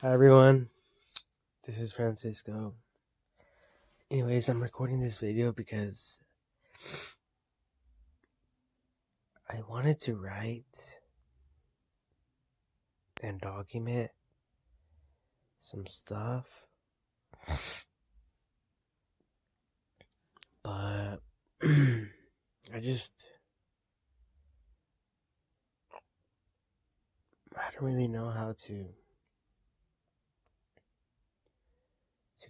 Hi everyone, this is Francisco. Anyways, I'm recording this video because I wanted to write and document some stuff, but I don't really know how to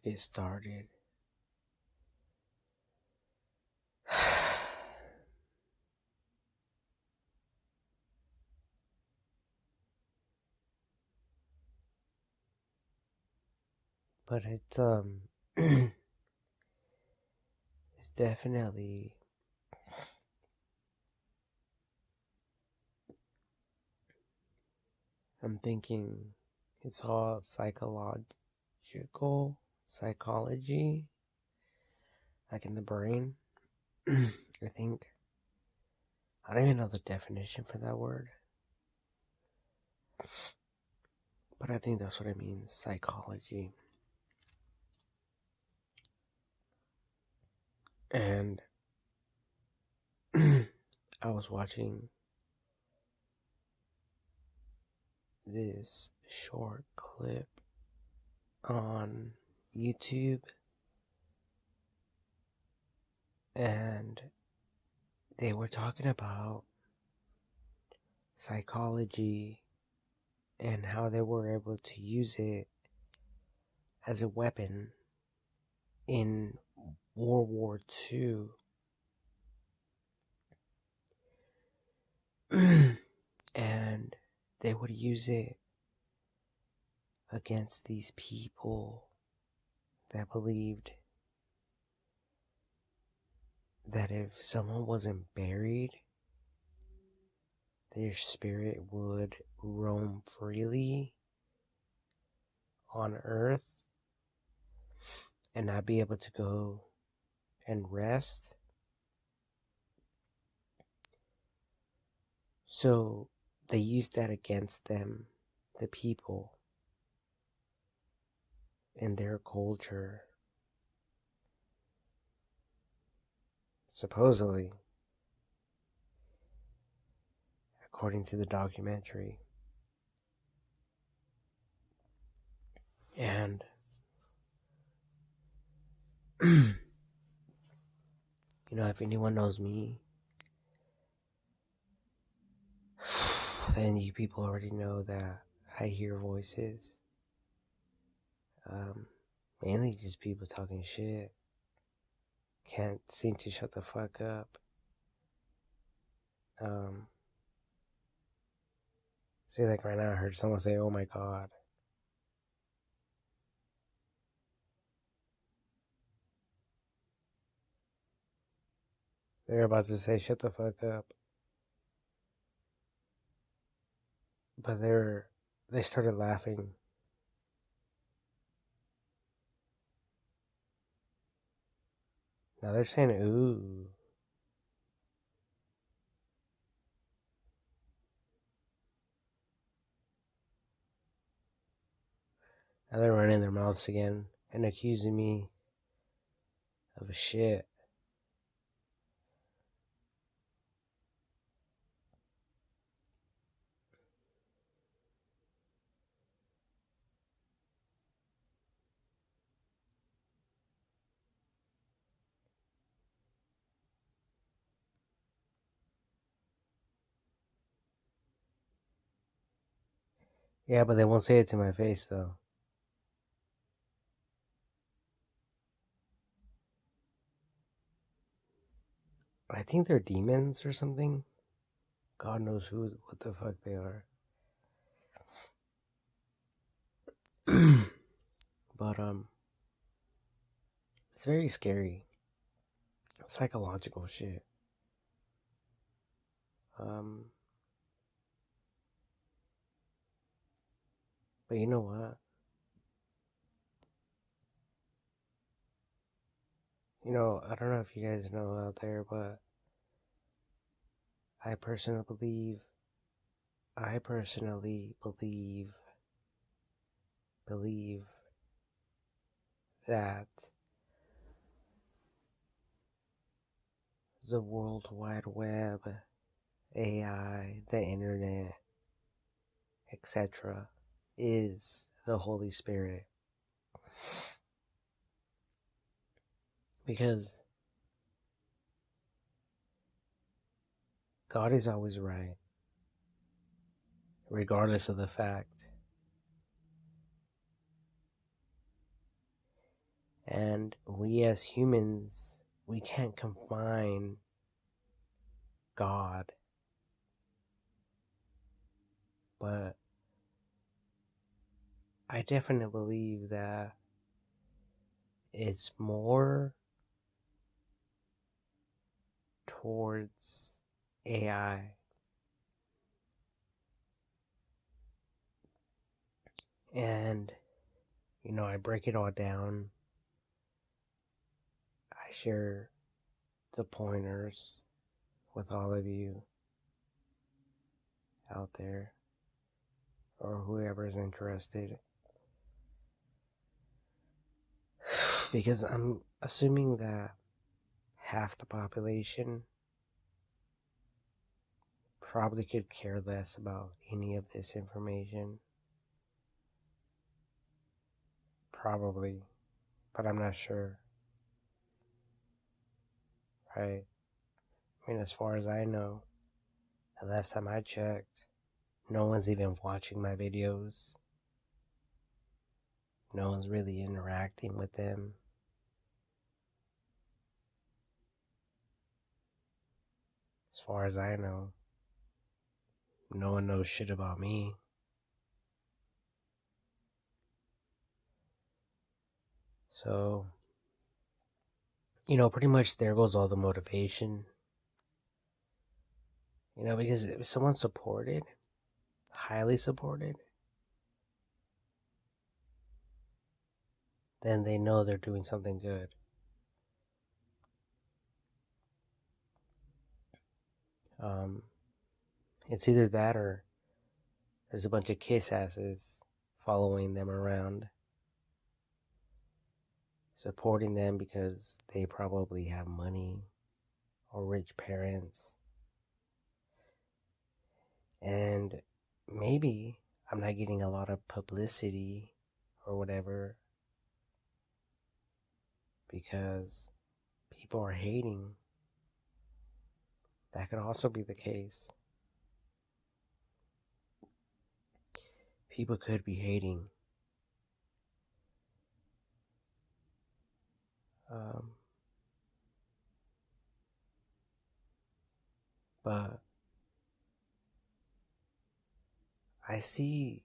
get started. But it's definitely I'm thinking it's all psychology, like in the brain. I think. I don't even know the definition for that word. But I think that's what it means, psychology. And I was watching this short clip on YouTube, and they were talking about psychology and how they were able to use it as a weapon in World War II. And they would use it against these people that believed that if someone wasn't buried, their spirit would roam freely on earth and not be able to go and rest. So they used that against them, the people, in their culture. Supposedly, according to the documentary. And if anyone knows me, then you people already know that I hear voices. Mainly just people talking shit. Can't seem to shut the fuck up. See, like right now I heard someone say, "Oh my god." They're about to say, "Shut the fuck up." But they started laughing. Now they're saying, "Ooh." Now they're running their mouths again and accusing me of a shit. Yeah, but they won't say it to my face though. I think they're demons or something. God knows what the fuck they are. But it's very scary. Psychological shit. But you know what? I don't know if you guys know out there, but I personally believe believe that the World Wide Web, AI, the internet, etc., is the Holy Spirit. Because God is always right, regardless of the fact. And we as humans, we can't confine God. But I definitely believe that it's more towards AI. And, I break it all down. I share the pointers with all of you out there, or whoever's interested. Because I'm assuming that half the population probably could care less about any of this information. Probably. But I'm not sure. Right? I mean, as far as I know, the last time I checked, no one's even watching my videos. No one's really interacting with them. As far as I know, no one knows shit about me. So, pretty much there goes all the motivation. Because if someone's supported, highly supported, then they know they're doing something good. It's either that or there's a bunch of kiss asses following them around, supporting them because they probably have money or rich parents. And maybe I'm not getting a lot of publicity or whatever because people are hating. That could also be the case. People could be hating. But I see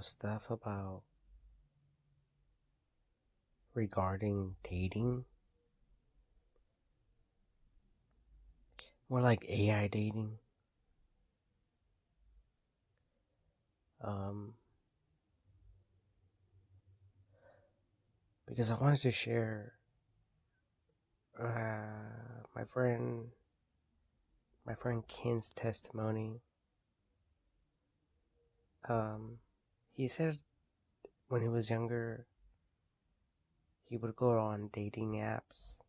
stuff about regarding dating, more like AI dating. Because I wanted to share my friend Ken's testimony. He said when he was younger, he would go on dating apps,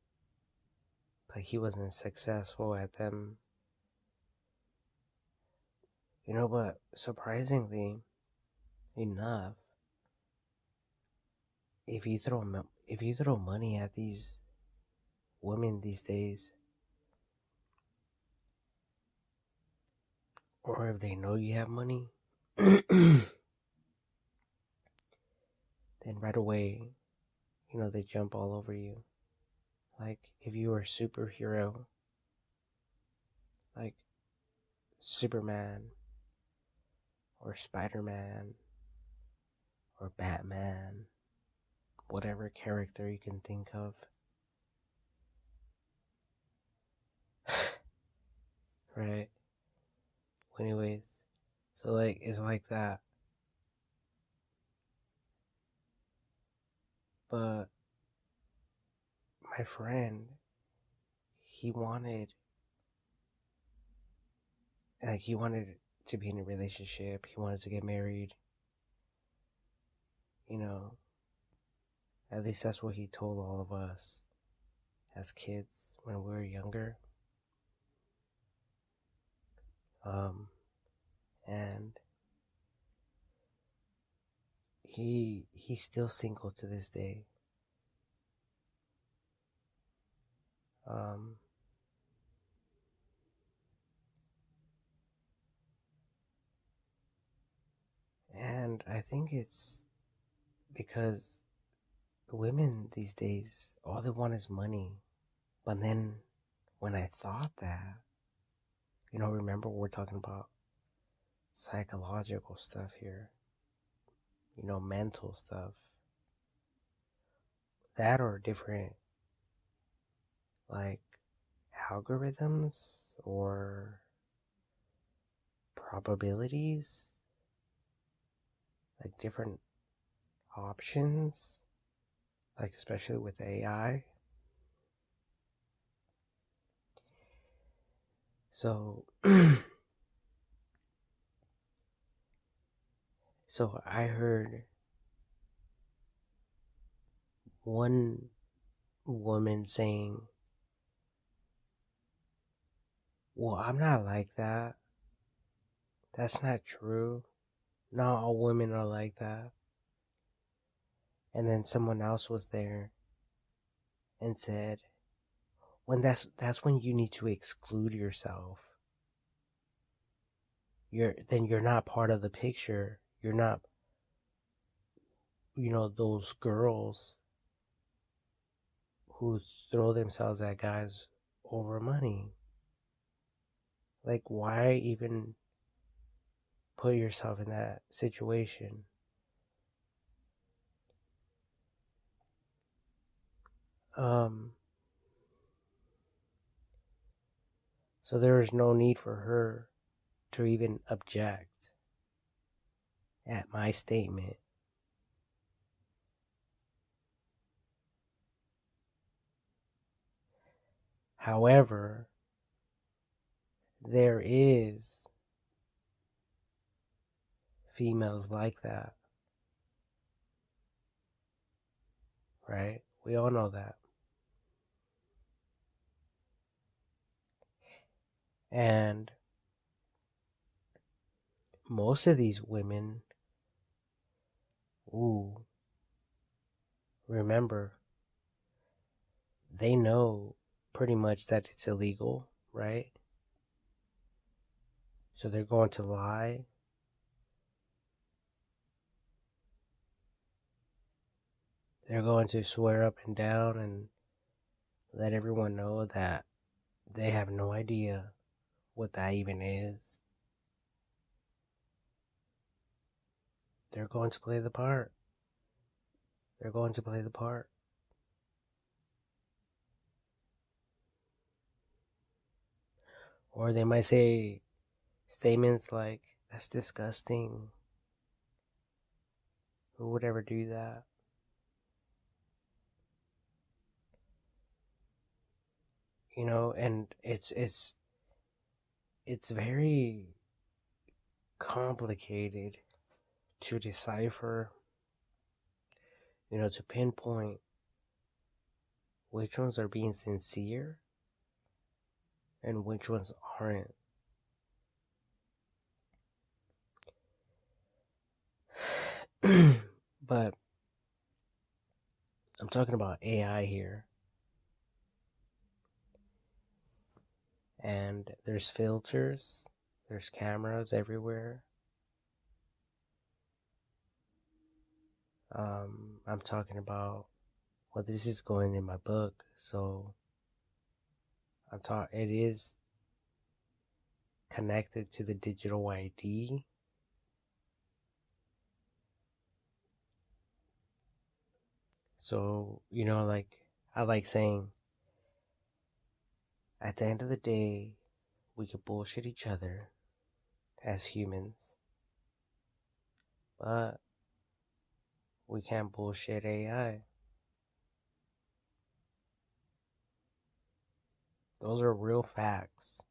but he wasn't successful at them. But surprisingly enough, if you throw money at these women these days, or if they know you have money, then right away, they jump all over you. Like, if you were a superhero, like Superman, or Spider-Man, or Batman, whatever character you can think of. Right? Anyways, so it's like that. But my friend, he wanted Like, he wanted to be in a relationship. He wanted to get married. You know, at least that's what he told all of us as kids when we were younger. And he's still single to this day. And I think it's because women these days, all they want is money. But then when I thought that, remember we're talking about psychological stuff here, mental stuff. That or different, like, algorithms or probabilities, like different options, like especially with AI. So, so I heard one woman saying, well, I'm not like that. That's not true. Not all women are like that. And then someone else was there and said, when that's when you need to exclude yourself. You're not part of the picture. You're not, those girls who throw themselves at guys over money. Like, why even put yourself in that situation? So there is no need for her to even object at my statement. However, there is females like that, right? We all know that. And most of these women, remember, they know pretty much that it's illegal, right? So they're going to lie. They're going to swear up and down and let everyone know that they have no idea what that even is. They're going to play the part. They're going to play the part. Or they might say statements like, that's disgusting. Who would ever do that? And it's very complicated to decipher, to pinpoint which ones are being sincere and which ones aren't. But I'm talking about AI here. And there's filters, there's cameras everywhere. I'm talking about, well, this is going in my book, so it is connected to the digital ID. So, like, I like saying, at the end of the day, we could bullshit each other as humans, but we can't bullshit AI. Those are real facts.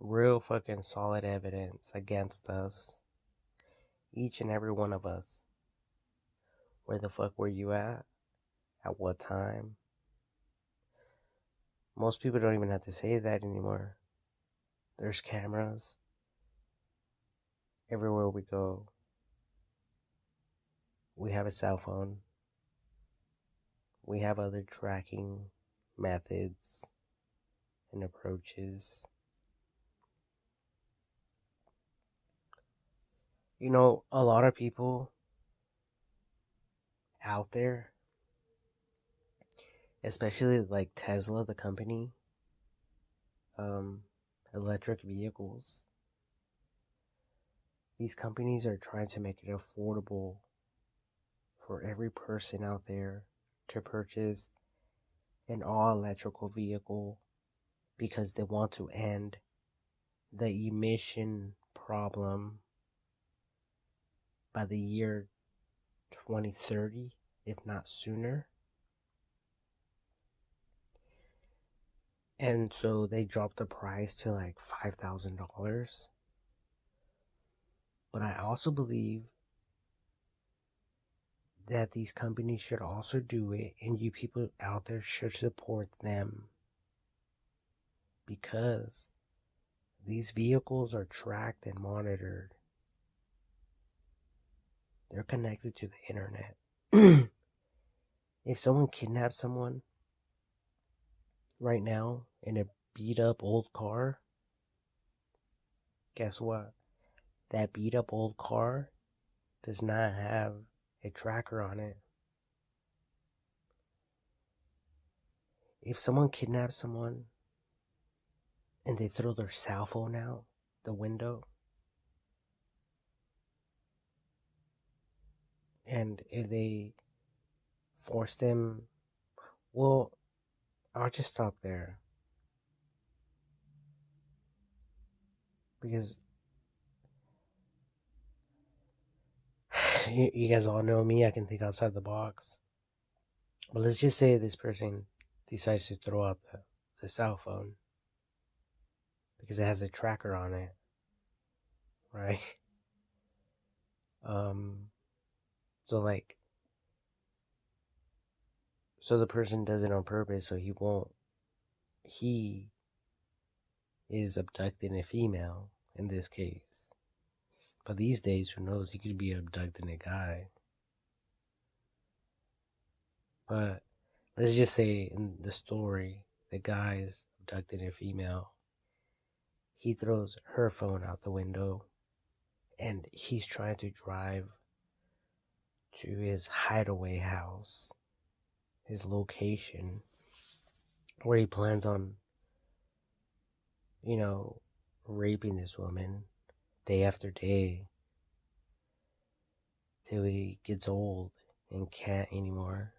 real fucking solid evidence against us. Each and every one of us. Where the fuck were you at? At what time? Most people don't even have to say that anymore. There's cameras everywhere we go. We have a cell phone. We have other tracking methods and approaches. You know, a lot of people out there, especially like Tesla, the company, electric vehicles, these companies are trying to make it affordable for every person out there to purchase an all-electrical vehicle because they want to end the emission problem by the year 2030, if not sooner. And so they dropped the price to like $5,000. But I also believe that these companies should also do it, and you people out there should support them, because these vehicles are tracked and monitored. They're connected to the internet. If someone kidnaps someone right now in a beat up old car, guess what? That beat up old car does not have a tracker on it. If someone kidnaps someone and they throw their cell phone out the window, and if they force them, well, I'll just stop there. Because you guys all know me, I can think outside the box. But let's just say this person decides to throw out the cell phone because it has a tracker on it, right? So the person does it on purpose, so he is abducting a female in this case. But these days, who knows, he could be abducting a guy. But let's just say in the story, the guy is abducting a female. He throws her phone out the window, and he's trying to drive to his hideaway house, his location, where he plans on, raping this woman day after day till he gets old and can't anymore,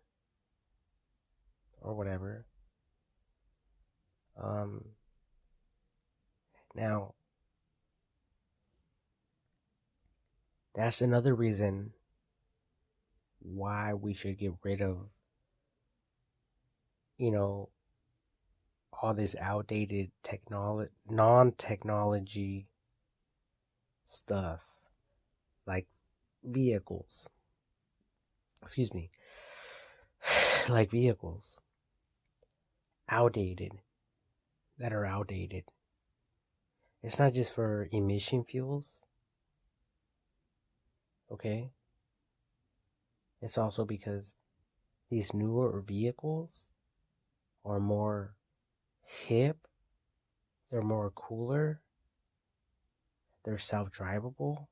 or whatever. Now, that's another reason why we should get rid of, all this outdated non-technology stuff, like vehicles. Excuse me. Like vehicles. That are outdated. It's not just for emission fuels. Okay? It's also because these newer vehicles are more hip, they're more cooler, they're self-drivable,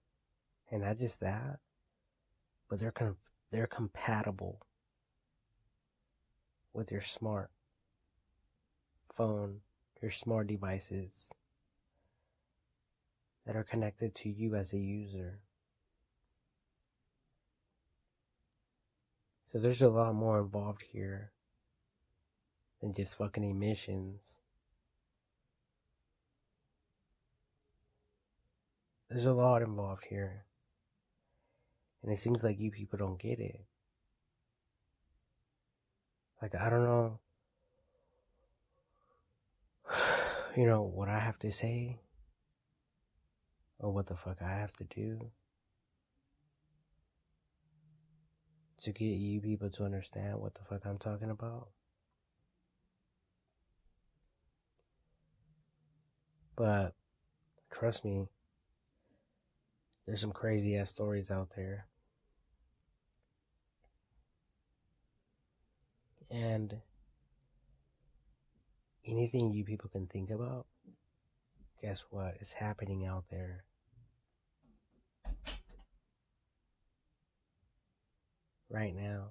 and not just that, but they're compatible with your smart phone, your smart devices that are connected to you as a user. So there's a lot more involved here than just fucking emissions. There's a lot involved here. And it seems like you people don't get it. Like, I don't know, what I have to say, or what the fuck I have to do to get you people to understand what the fuck I'm talking about. But trust me, there's some crazy ass stories out there. And anything you people can think about, guess what? It's happening out there right now.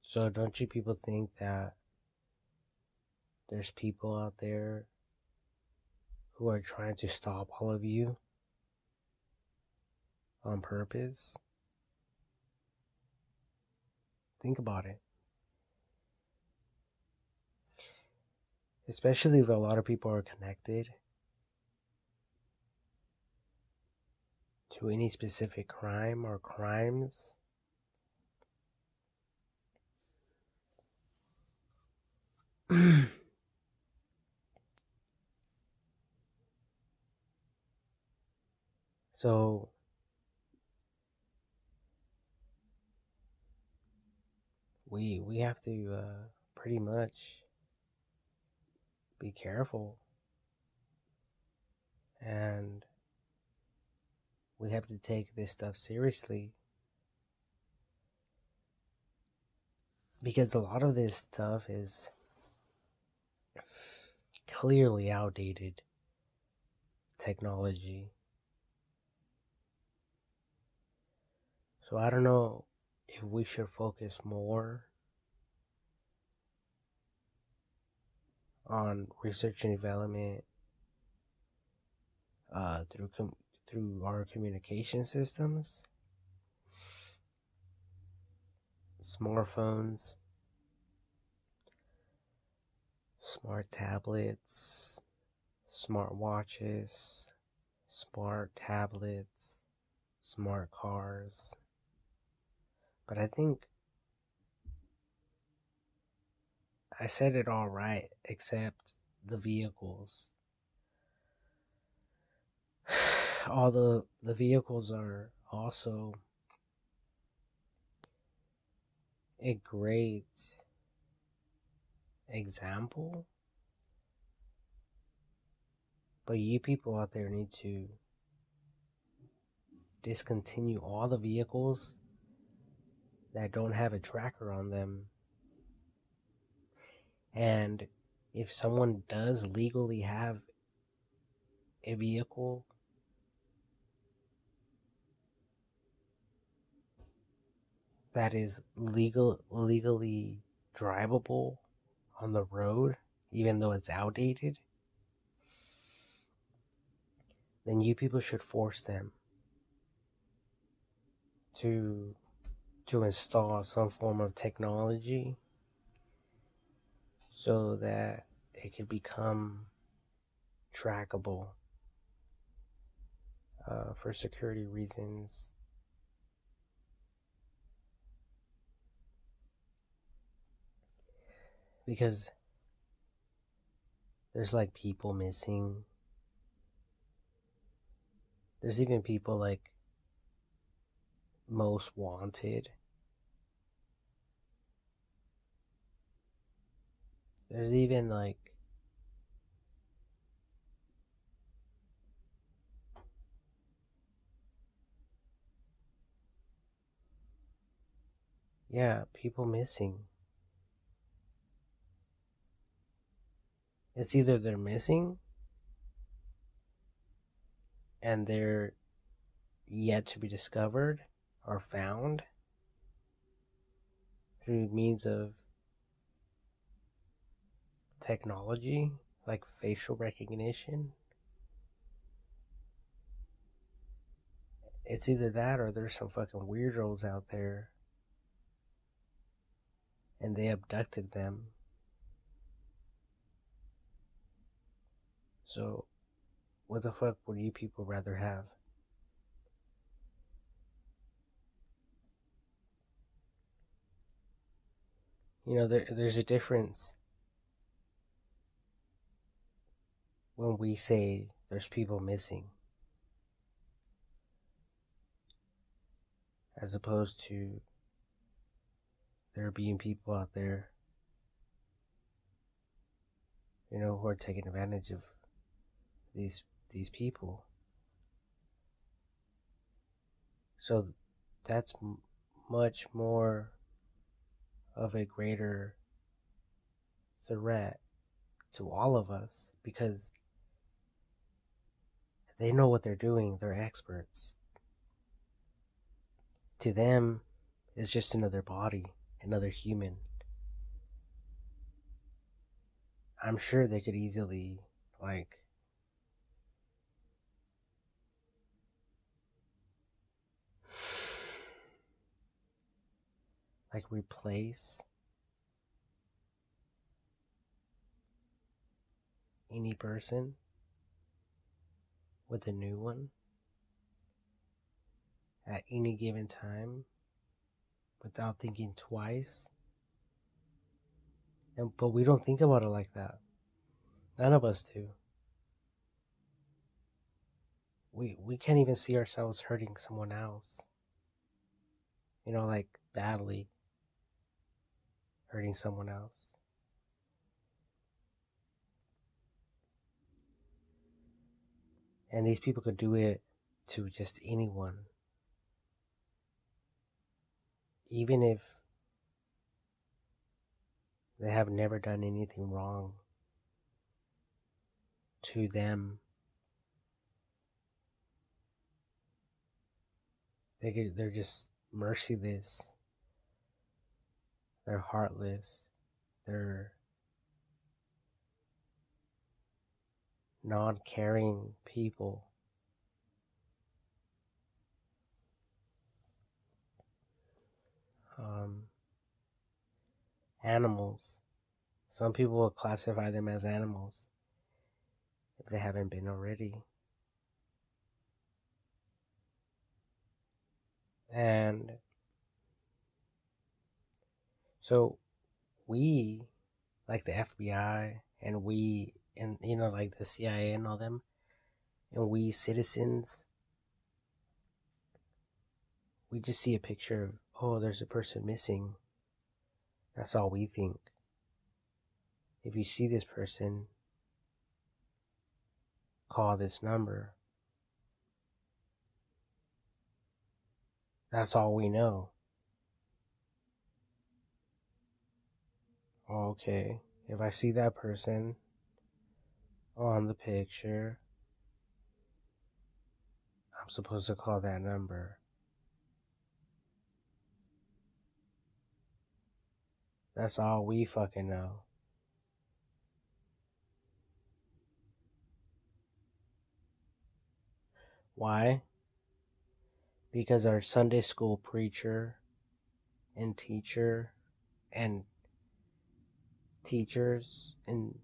So don't you people think that there's people out there who are trying to stop all of you on purpose? Think about it. Especially if a lot of people are connected to any specific crime or crimes. So we have to pretty much be careful, and we have to take this stuff seriously, because a lot of this stuff is clearly outdated technology. So I don't know if we should focus more on research and development through our communication systems, smartphones, smart tablets, smart watches, smart tablets, smart cars. But I think I said it all right, except the vehicles. All the vehicles are also a great example, but you people out there need to discontinue all the vehicles that don't have a tracker on them. And if someone does legally have a vehicle that is legally drivable on the road, even though it's outdated, then you people should force them to install some form of technology so that it can become trackable for security reasons. Because there's like people missing. There's even people like most wanted. There's even like people missing. It's either they're missing and they're yet to be discovered or found through means of technology like facial recognition. It's either that or there's some fucking weirdos out there and they abducted them. So what the fuck would you people rather have? You know, there's a difference when we say there's people missing, as opposed to there being people out there, who are taking advantage of these people. So that's much more of a greater threat to all of us, because they know what they're doing. They're experts. To them, it's just another body, another human. I'm sure they could easily, like replace any person with a new one at any given time without thinking twice. But we don't think about it like that. None of us do. We can't even see ourselves hurting someone else. Like badly hurting someone else. And these people could do it to just anyone. Even if they have never done anything wrong to them. They're just merciless. They're heartless. They're non-caring people. Animals. Some people will classify them as animals if they haven't been already. And so we, like the FBI and we, and like the CIA and all them, and we citizens, we just see a picture of, oh, there's a person missing. That's all we think. If you see this person, call this number. That's all we know. Okay, if I see that person on the picture, I'm supposed to call that number. That's all we fucking know. Why? Because our Sunday school preacher and teacher and teachers in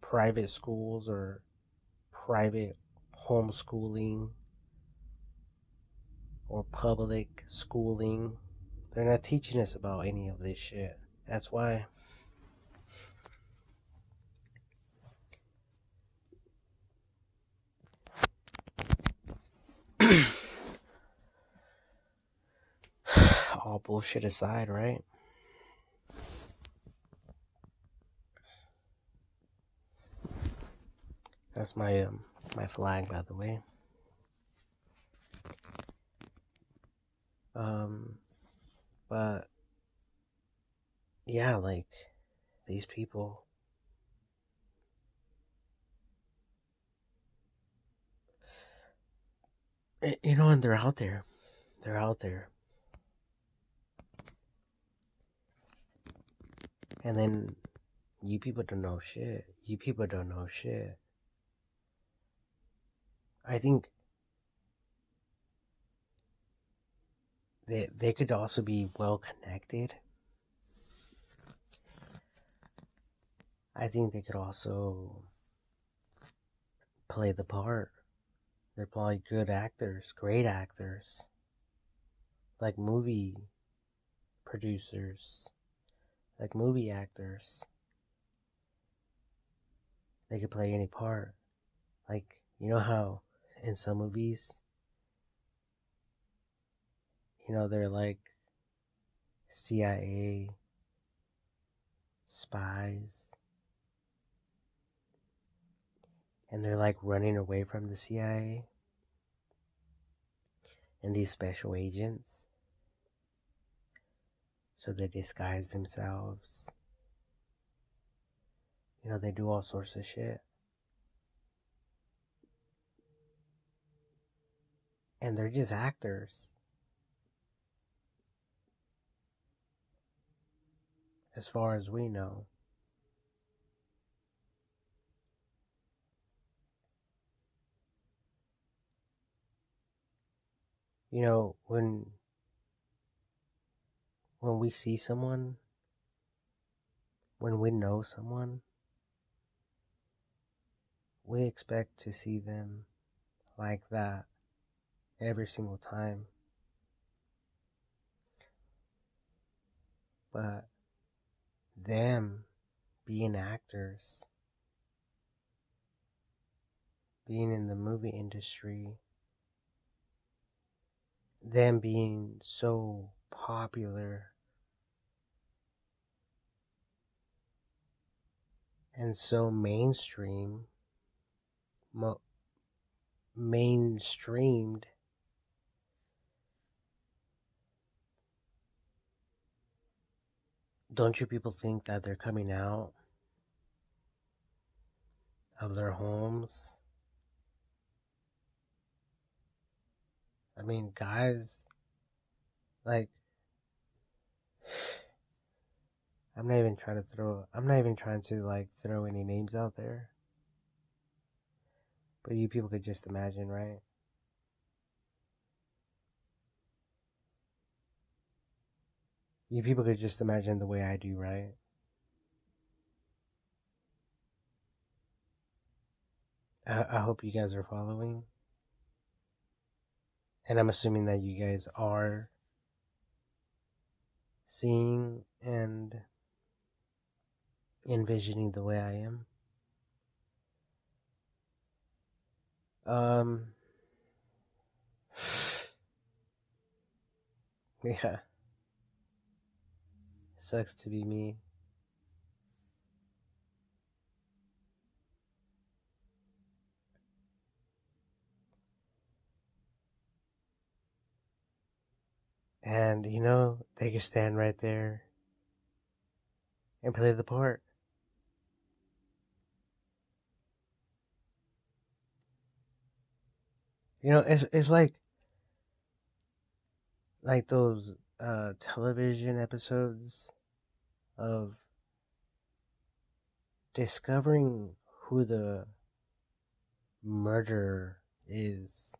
private schools or private homeschooling or public schooling, they're not teaching us about any of this shit. That's why. All bullshit aside, right? That's my my flag, by the way. But yeah, like these people, and they're out there. They're out there. And then you people don't know shit. You people don't know shit. I think they could also be well connected. I think they could also play the part. They're probably good actors, great actors, like movie producers, like movie actors. They could play any part. Like, you know how in some movies, they're like CIA spies, and they're like running away from the CIA and these special agents. So they disguise themselves. They do all sorts of shit. And they're just actors. As far as we know. When we see someone, when we know someone, we expect to see them like that every single time. But them being actors, being in the movie industry, them being so popular and so mainstreamed, don't you people think that they're coming out of their homes? I mean, guys, like, I'm not even trying to like throw any names out there. But you people could just imagine, right? You people could just imagine the way I do, right? I hope you guys are following. And I'm assuming that you guys are seeing and envisioning the way I am. Yeah. Sucks to be me. And, they can stand right there and play the part. It's like those television episodes of discovering who the murderer is.